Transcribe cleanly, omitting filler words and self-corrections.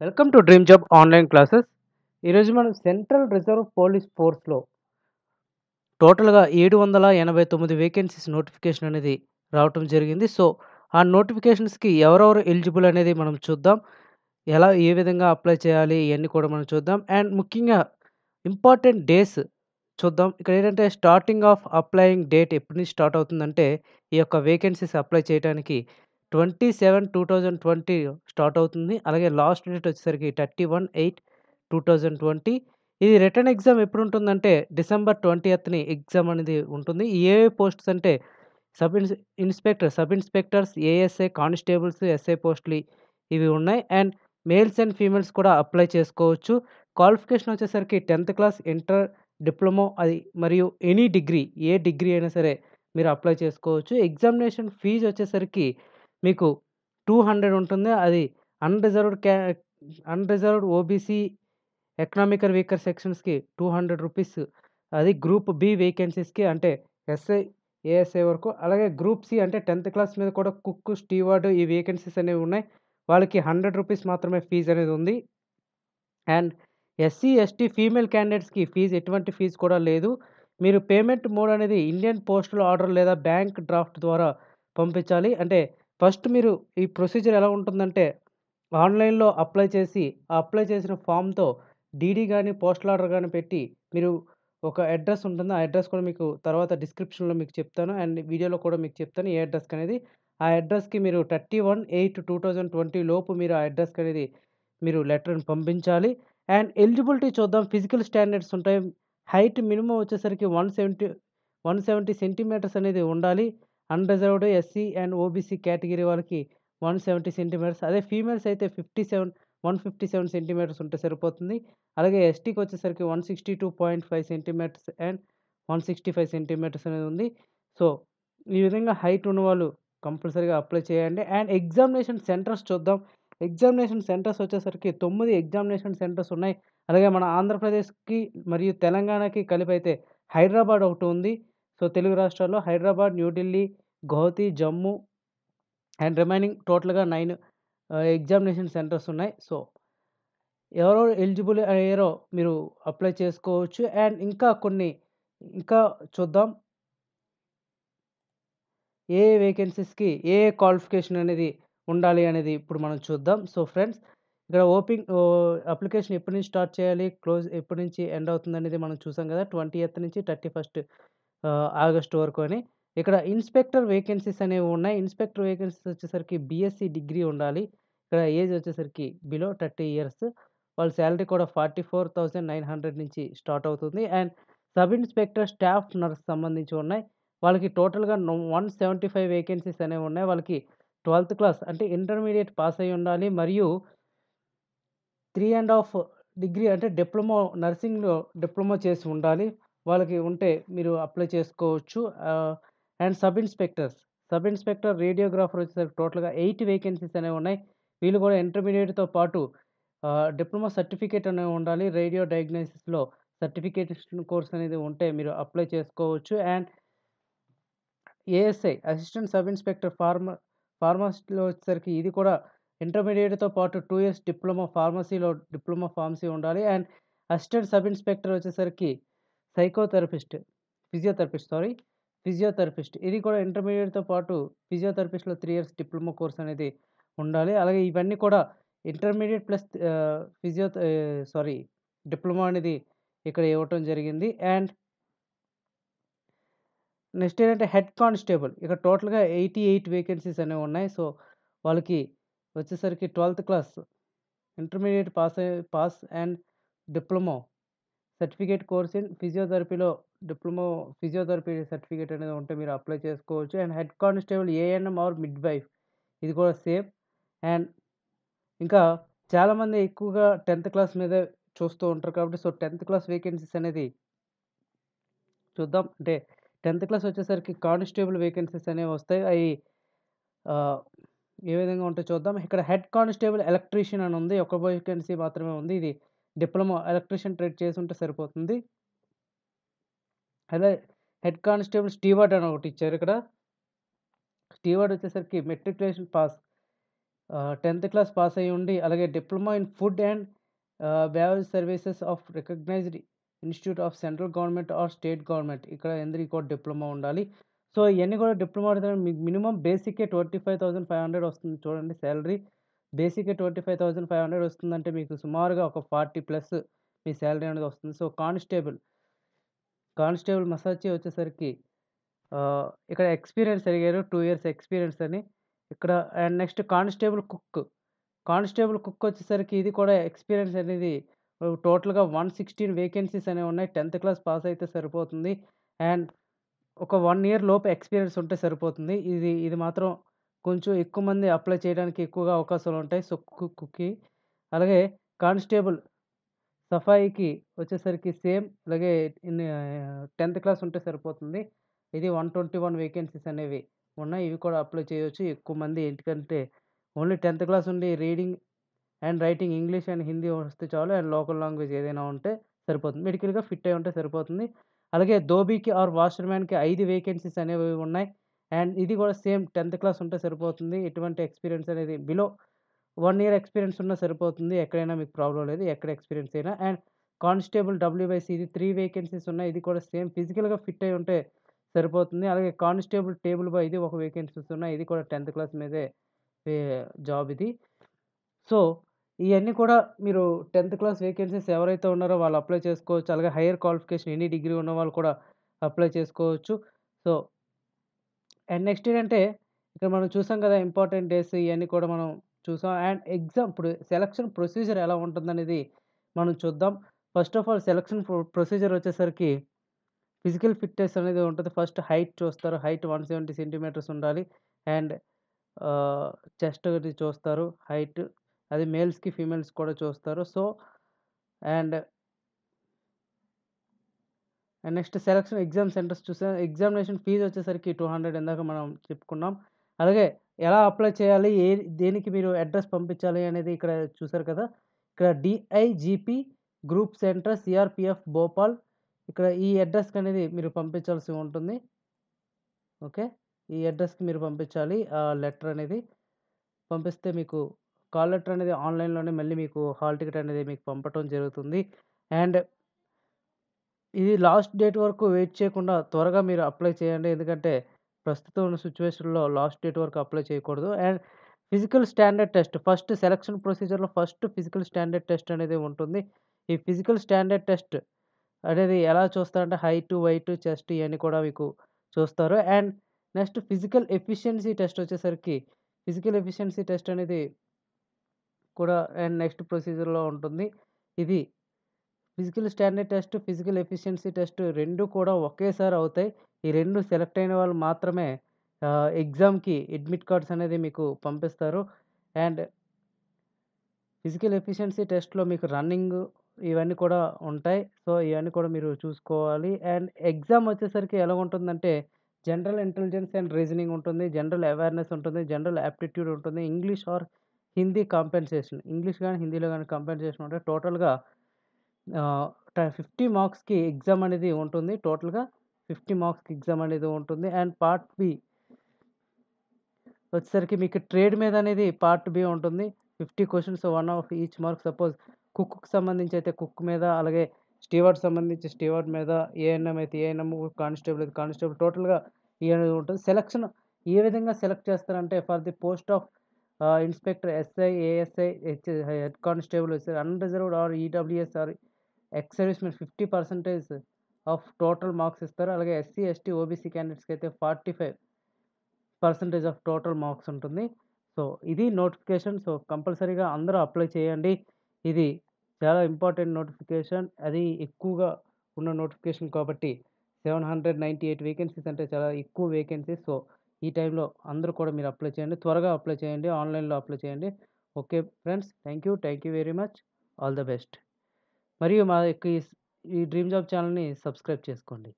Welcome to dream job online classes. ఈరోజు మనం central reserve police ఫోర్స్‌లో టోటల్‌గా 789 వేకెన్సీస్ నోటిఫికేషన్ అనేది రావటం జరిగింది. సో, ఆ నోటిఫికేషన్స్‌కి ఎవరెవరు ఎలిజిబుల్ అనేది మనం చూద్దాం. ఏ విధంగా అప్లై చేయాలి ఇయన్నీ కూడా మనం చూద్దాం. అండ్ ముఖ్యంగా ఇంపార్టెంట్ డేస్ చూద్దాం. ఇక్కడేంటంటే స్టార్టింగ్ ఆఫ్ అప్లయింగ్ డేట్ ఎప్పటి నుంచి స్టార్ట్ అవుతుందంటే, ఈ యొక్క వేకెన్సీస్ అప్లై చేయటానికి 27/2020 స్టార్ట్ అవుతుంది. అలాగే లాస్ట్ డేట్ వచ్చేసరికి 31/8/2020. ఇది రిటన్ ఎగ్జామ్ ఎప్పుడుంటుందంటే, డిసెంబర్ 20థ్‌ని ఎగ్జామ్ అనేది ఉంటుంది. ఏ పోస్ట్స్ అంటే sub inspectors, ASI, constables, SI పోస్టులు ఇవి ఉన్నాయి. అండ్ మేల్స్ అండ్ ఫీమేల్స్ కూడా అప్లై చేసుకోవచ్చు. క్వాలిఫికేషన్ వచ్చేసరికి 10థ్ క్లాస్, ఇంటర్, డిప్లొమా అది మరియు ఎనీ డిగ్రీ ఏ డిగ్రీ అయినా సరే మీరు అప్లై చేసుకోవచ్చు. ఎగ్జామినేషన్ ఫీజ్ వచ్చేసరికి మీకు 200 ఉంటుంది. అది అన్‌రిజర్వ్డ్ క్యా అన్‌రిజర్వ్డ్ ఓబీసీ ఎకనామికల్ వీకర్ సెక్షన్స్‌కి రూ. 200. అది గ్రూప్ బి వేకెన్సీస్‌కి అంటే ఎస్ఐ, ఏఎస్ఐ వరకు. అలాగే గ్రూప్ సి అంటే 10థ్ క్లాస్ మీద కూడా కుక్, స్టీవార్డ్ ఈ వేకెన్సీస్ అనేవి ఉన్నాయి. వాళ్ళకి రూ. 100 మాత్రమే ఫీజ్ అనేది ఉంది. అండ్ ఎస్సీ, ఎస్టీ ఫీమేల్ క్యాండిడేట్స్‌కి ఎటువంటి ఫీజ్ కూడా లేదు. మీరు పేమెంట్ మోడ్ అనేది ఇండియన్ పోస్టల్ ఆర్డర్ లేదా బ్యాంక్ డ్రాఫ్ట్ ద్వారా పంపించాలి. అంటే ఫస్ట్ మీరు ఈ ప్రొసీజర్ ఎలా ఉంటుందంటే ఆన్‌లైన్‌లో అప్లై చేసి, ఆ అప్లై చేసిన ఫామ్‌తో డీడీ గాని, పోస్టల్ ఆర్డర్ గాని పెట్టి మీరు ఒక అడ్రెస్ ఉంటుంది. ఆ అడ్రెస్ కూడా మీకు తర్వాత డిస్క్రిప్షన్‌లో మీకు చెప్తాను. అండ్ వీడియోలో కూడా మీకు చెప్తాను ఏ అడ్రస్‌కనేది. ఆ అడ్రస్‌కి మీరు 31/8/2020 లోపు మీరు ఆ అడ్రస్‌కనేది మీరు లెటర్‌ని పంపించాలి. అండ్ ఎలిజిబిలిటీ చూద్దాం. ఫిజికల్ స్టాండర్డ్స్ ఉంటాయి. హైట్ మినిమమ్ వచ్చేసరికి 170 సెంటీమీటర్స్ అనేది ఉండాలి. Unreserved SC and OBC category వాళ్ళకి 170 సెంటీమీటర్స్. అదే ఫీమేల్స్ అయితే 157 సెంటీమీటర్స్ ఉంటే సరిపోతుంది. అలాగే ఎస్టీకొచ్చేసరికి 162.5 సెంటీమీటర్స్ అండ్ 165 సెంటీమీటర్స్ అనేది ఉంది. సో, ఈ విధంగా హైట్ ఉన్నవాళ్ళు కంపల్సరీగా అప్లై చేయండి. అండ్ ఎగ్జామినేషన్ సెంటర్స్ చూద్దాం. ఎగ్జామినేషన్ సెంటర్స్ వచ్చేసరికి 9 ఎగ్జామినేషన్ సెంటర్స్ ఉన్నాయి. అలాగే మన ఆంధ్రప్రదేశ్‌కి మరియు తెలంగాణకి కలిపైతే హైదరాబాద్ ఒకటి ఉంది. సో, తెలుగు రాష్ట్రాల్లో హైదరాబాద్, న్యూఢిల్లీ, గౌహతి, జమ్మూ అండ్ రిమైనింగ్ టోటల్‌గా 9 ఎగ్జామినేషన్ సెంటర్స్ ఉన్నాయి. సో, ఎవరెవరు ఎలిజిబుల్ అయ్యారో మీరు అప్లై చేసుకోవచ్చు. అండ్ ఇంకా చూద్దాం. ఏ వేకెన్సీస్‌కి క్వాలిఫికేషన్ అనేది ఉండాలి అనేది ఇప్పుడు మనం చూద్దాం. సో, ఫ్రెండ్స్ ఇక్కడ అప్లికేషన్ ఎప్పటి నుంచి స్టార్ట్ చేయాలి? క్లోజ్ ఎప్పటి నుంచి ఎండ్ అవుతుందనేది మనం చూసాం కదా! 20థ్ నుంచి 31 ఆగస్ట్ వరకు అని. ఇక్కడ ఇన్స్‌పెక్టర్ వేకెన్సీస్ అనేవి ఉన్నాయి. ఇన్స్‌పెక్టర్ వేకెన్సీస్ వచ్చేసరికి బీఎస్సీ డిగ్రీ ఉండాలి. ఇక్కడ ఏజ్ వచ్చేసరికి బిలో 30 ఇయర్స్. వాళ్ళ సాలరీ కూడా 44,900 నుంచి స్టార్ట్ అవుతుంది. And sub inspector staff nurse సంబంధించి ఉన్నాయి. వాళ్ళకి టోటల్‌గా 175 వేకెన్సీస్ అనేవున్నాయి. వాళ్ళకి 12థ్ క్లాస్ అంటే ఇంటర్మీడియేట్ పాస్ అయ్యుండాలి. మరియు 3 ½ డిగ్రీ అంటే నర్సింగ్‌లో డిప్లొమా చేసి ఉండాలి. వాళ్ళకి ఉంటే మీరు అప్లై చేసుకోవచ్చు. అండ్ సబ్ ఇన్స్‌పెక్టర్ రేడియోగ్రాఫర్ వచ్చేసరికి టోటల్‌గా 8 వేకెన్సీస్ అనేవున్నాయి. వీళ్ళు కూడా ఇంటర్మీడియేట్‌తో పాటు డిప్లొమా సర్టిఫికేట్ అనేవి ఉండాలి. రేడియో డయాగ్నోసిస్‌లో సర్టిఫికేషన్ కోర్స్ అనేది ఉంటే మీరు అప్లై చేసుకోవచ్చు. And ASI assistant sub inspector ఫార్మసీలో వచ్చేసరికి ఇది కూడా ఇంటర్మీడియేట్‌తో పాటు 2 ఇయర్స్ డిప్లొమా ఫార్మసీ ఉండాలి. అండ్ అసిస్టెంట్ సబ్ ఇన్స్‌పెక్టర్ వచ్చేసరికి సైకోథెరపిస్ట్ ఫిజియోథెరపిస్ట్ సారీ ఫిజియోథెరపిస్ట్ ఇది కూడా ఇంటర్మీడియేట్‌తో పాటు ఫిజియోథెరపిస్ట్‌లో 3 ఇయర్స్ డిప్లొమా కోర్స్ అనేది ఉండాలి. అలాగే ఇవన్నీ కూడా ఇంటర్మీడియేట్ ప్లస్ సారీ డిప్లొమా అనేది ఇక్కడ ఇవ్వటం జరిగింది. అండ్ నెక్స్ట్ ఏంటంటే హెడ్ కానిస్టేబుల్. ఇక్కడ టోటల్‌గా 88 వేకెన్సీస్ అనేవున్నాయి. సో, వాళ్ళకి వచ్చేసరికి 12థ్ class intermediate pass and diploma certificate course in ఫిజియోథెరపీలో డిప్లొమా ఫిజియోథెరపీ సర్టిఫికేట్ అనేది ఉంటే మీరు అప్లై చేసుకోవచ్చు. And head constable ANM or midwife ఇది కూడా సేమ్. అండ్ ఇంకా చాలామంది ఎక్కువగా 10థ్ క్లాస్ మీదే చూస్తూ ఉంటారు కాబట్టి సో, 10థ్ క్లాస్ వేకెన్సీస్ అనేది చూద్దాం. అంటే 10థ్ క్లాస్ వచ్చేసరికి కానిస్టేబుల్ వేకెన్సీస్ అనేవొస్తాయి. ఆహ్, ఏ విధంగా ఉంటాయో చూద్దాం. ఇక్కడ హెడ్ కానిస్టేబుల్ ఎలక్ట్రీషియన్ అని ఉంది. ఒక వేకెన్సీ మాత్రమే ఉంది. ఇది డిప్లొమా ఎలక్ట్రీషియన్ ట్రేడ్ చేసుంటే సరిపోతుంది. అదే హెడ్ కానిస్టేబుల్ స్టీవార్డ్ అని ఒకటి ఇచ్చారు ఇక్కడ. స్టీవార్డ్ వచ్చేసరికి matriculation pass. 10th class pass అయ్యి ఉండి, అలాగే diploma in food and beverage services of recognized institute of central government or state government. ఇక్కడ ఎందుకు కూడా డిప్లొమా ఉండాలి. సో, ఇయన్నీ కూడా డిప్లొమా అడిగితే మీకు మినిమమ్ బేసికే 25,500 వస్తుంది చూడండి సాలరీ. బేసికే 25,500 వస్తుందంటే మీకు సుమారుగా ఒక 40 ప్లస్ మీ సాలరీ అనేది వస్తుంది. సో, కానిస్టేబుల్ మసాజ్ వచ్చేసరికి ఇక్కడ ఎక్స్‌పీరియన్స్ అడిగారు. 2 ఇయర్స్ ఎక్స్‌పీరియన్స్ అని. ఇక్కడ and next constable cook. Constable cook వచ్చేసరికి ఇది కూడా ఎక్స్‌పీరియన్స్ అనేది టోటల్‌గా 116 వేకెన్సీస్ అనేవి ఉన్నాయి. 10th క్లాస్ పాస్ అయితే సరిపోతుంది. అండ్ ఒక 1 ఇయర్ లోపు ఎక్స్‌పీరియన్స్ ఉంటే సరిపోతుంది. ఇది మాత్రం కొంచెం ఎక్కువ మంది అప్లై చేయడానికి ఎక్కువగా అవకాశాలుంటాయి. సో, కుక్‌కి. అలాగే కానిస్టేబుల్ సఫాయికి వచ్చేసరికి సేమ్ ఇలాగే 10th క్లాస్ ఉంటే సరిపోతుంది. ఇది 121 వేకెన్సీస్ అనేవి ఉన్నాయి. ఇవి కూడా అప్లై చేయొచ్చు. ఎక్కువ మంది ఎందుకంటే ఓన్లీ 10th క్లాస్ ఉండి reading and writing English and Hindi వస్తే చాలు. అండ్ లోకల్ లాంగ్వేజ్ ఏదైనా ఉంటే సరిపోతుంది. మెడికల్‌గా ఫిట్ అయ్యి ఉంటే సరిపోతుంది. అలాగే ధోబీకి ఆర్ వాషర్‌మ్యాన్‌కి 5 వేకెన్సీస్ అనేవి ఉన్నాయి. అండ్ ఇది కూడా సేమ్ 10th క్లాస్ ఉంటే సరిపోతుంది. ఎటువంటి ఎక్స్‌పీరియన్స్ అనేది బిలో 1 ఇయర్ ఎక్స్‌పీరియన్స్ ఉన్నా సరిపోతుంది. ఎక్కడైనా మీకు ప్రాబ్లమ్ లేదు. ఎక్కడ ఎక్స్‌పీరియన్స్ అయినా. అండ్ కానిస్టేబుల్ డబ్ల్యూబీసీ ఇది 3 వేకెన్సీస్ ఉన్నాయి. ఇది కూడా సేమ్ ఫిజికల్‌గా ఫిట్ అయ్యి ఉంటే సరిపోతుంది. అలాగే కానిస్టేబుల్ టేబుల్ బాయ్ ఇది ఒక వేకెన్సీస్ ఉన్నాయి. ఇది కూడా 10th క్లాస్ మీదే ఏ జాబ్ ఇది. సో, ఇయన్నీ కూడా మీరు 10th క్లాస్ వేకెన్సీస్ ఎవరైతే ఉన్నారో వాళ్ళు అప్లై చేసుకోవచ్చు. అలాగే హైయర్ క్వాలిఫికేషన్ ఎనీ డిగ్రీ ఉన్నవాళ్ళు కూడా అప్లై చేసుకోవచ్చు. సో, అండ్ నెక్స్ట్ ఏంటంటే, ఇక్కడ మనం చూసాం కదా! ఇంపార్టెంట్ డేస్ ఇయన్నీ కూడా మనం చూసాం. అండ్ ఎగ్జామ్ ఇప్పుడు సెలక్షన్ ప్రొసీజర్ ఎలా ఉంటుందనేది మనం చూద్దాం. First of all selection procedure వచ్చేసరికి ఫిజికల్ ఫిట్‌నెస్ అనేది ఉంటది. ఫస్ట్ హైట్ చూస్తారు. హైట్ 170 సెంటీమీటర్స్ ఉండాలి. అండ్ చెస్ట్ అది చూస్తారు హైట్. అది మేల్స్‌కి, ఫీమేల్స్‌కి కూడా చూస్తారు. So, and next selection exam centres చూసా ఎగ్జామినేషన్ ఫీజ్ వచ్చేసరికి 200 ఇందాక మనం చెప్పుకున్నాం. అలాగే ఎలా అప్లై చేయాలి? దేనికి మీరు అడ్రెస్ పంపించాలి అనేది ఇక్కడ చూసారు కదా! ఇక్కడ డీఐజీపీ గ్రూప్ సెంటర్ సీఆర్‌పీఎఫ్ భోపాల్. ఇక్కడ ఈ అడ్రెస్‌కనేది మీరు పంపించాల్సి ఉంటుంది. ఓకే. ఈ అడ్రెస్‌కి మీరు పంపించాలి. లెటర్ అనేది. పంపిస్తే మీకు కాల్ లెటర్ అనేది ఆన్‌లైన్‌లోనే మళ్ళీ మీకు హాల్ టికెట్ అనేది మీకు పంపటం జరుగుతుంది. అండ్ ఇది లాస్ట్ డేట్ వరకు వెయిట్ చేయకుండా త్వరగా మీరు అప్లై చేయండి. ఎందుకంటే, ప్రస్తుతం ఉన్న సిట్యుయేషన్‌లో లాస్ట్ డేట్ వరకు అప్లై చేయకూడదు. And physical standard test first selection ప్రొసీజర్‌లో ఫస్ట్ ఫిజికల్ స్టాండర్డ్ టెస్ట్ అనేది ఉంటుంది. ఈ ఫిజికల్ స్టాండర్డ్ టెస్ట్ అనేది ఎలా చూస్తారంటే హైటు, వెయిటు, చెస్ట్ ఇయన్నీ కూడా మీకు చూస్తారు. And next physical efficiency test వచ్చేసరికి ఫిజికల్ ఎఫిషియన్సీ టెస్ట్ అనేది కూడా అండ్ నెక్స్ట్ ప్రొసీజర్‌లో ఉంటుంది. ఇది physical standard test, physical efficiency test 2 కూడా ఒకేసారి అవుతాయి. ఈ 2 సెలెక్ట్ అయిన వాళ్ళు మాత్రమే ఎగ్జామ్‌కి అడ్మిట్ కార్డ్స్ అనేది మీకు పంపిస్తారు. అండ్ ఫిజికల్ ఎఫిషియన్సీ టెస్ట్‌లో మీకు రన్నింగు ఇవన్నీ కూడా ఉంటాయి. సో, ఇవన్నీ కూడా మీరు చూసుకోవాలి. అండ్ ఎగ్జామ్ వచ్చేసరికి ఎలాగుంటుందంటే జనరల్ ఇంటెలిజెన్స్ అండ్ రీజనింగ్ ఉంటుంది. జనరల్ అవేర్‌నెస్ ఉంటుంది. జనరల్ యాప్టిట్యూడ్ ఉంటుంది. English are Hindi compensation. English గాని, హిందీలో గాని కాంపెన్సేషన్ ఉంటాయి. టోటల్‌గా 50 మార్క్స్‌కి ఎగ్జామ్ అనేది ఉంటుంది. టోటల్‌గా 50 మార్క్స్‌కి ఎగ్జామ్ అనేది ఉంటుంది. అండ్ పార్ట్ బి వచ్చేసరికి మీకు ట్రేడ్ మీద అనేది పార్ట్ బి ఉంటుంది. 50 questions 1 of each mark suppose కుక్‌కి సంబంధించి అయితే కుక్ మీద, అలాగే స్టీవార్డ్ సంబంధించి స్టీవార్డ్ మీద, ఏఎన్ఎం అయితే ఏఎన్ఎం, కానిస్టేబుల్ అయితే కానిస్టేబుల్ టోటల్‌గా ఈ అనేది ఉంటుంది. సెలక్షన్ ఏ విధంగా సెలెక్ట్ చేస్తారంటే for the post of inspector SI, ASI, head constable unreserved or EWS or ex servicemen 50% of total marks ఇస్తారు. అలాగే ఎస్సీ, ఎస్టీ, ఓబీసీ క్యాండిడేట్స్‌కి అయితే 45% ఆఫ్ టోటల్ మార్క్స్ ఉంటుంది. సో, ఇది నోటిఫికేషన్. సో, కంపల్సరీగా అందరూ అప్లై చేయండి. ఇది చాలా ఇంపార్టెంట్ నోటిఫికేషన్. అది ఎక్కువగా ఉన్న నోటిఫికేషన్ కాబట్టి 798 వేకెన్సీస్ అంటే చాలా ఎక్కువ వేకెన్సీస్. సో, ఈ టైంలో అందరూ కూడా మీరు అప్లై చేయండి. త్వరగా అప్లై చేయండి. ఆన్‌లైన్‌లో అప్లై చేయండి. Okay friends. Thank you very much. All the best. మరియు మా యొక్క ఈ డ్రీమ్ జాబ్ ఛానెల్‌ని సబ్స్క్రైబ్ చేసుకోండి.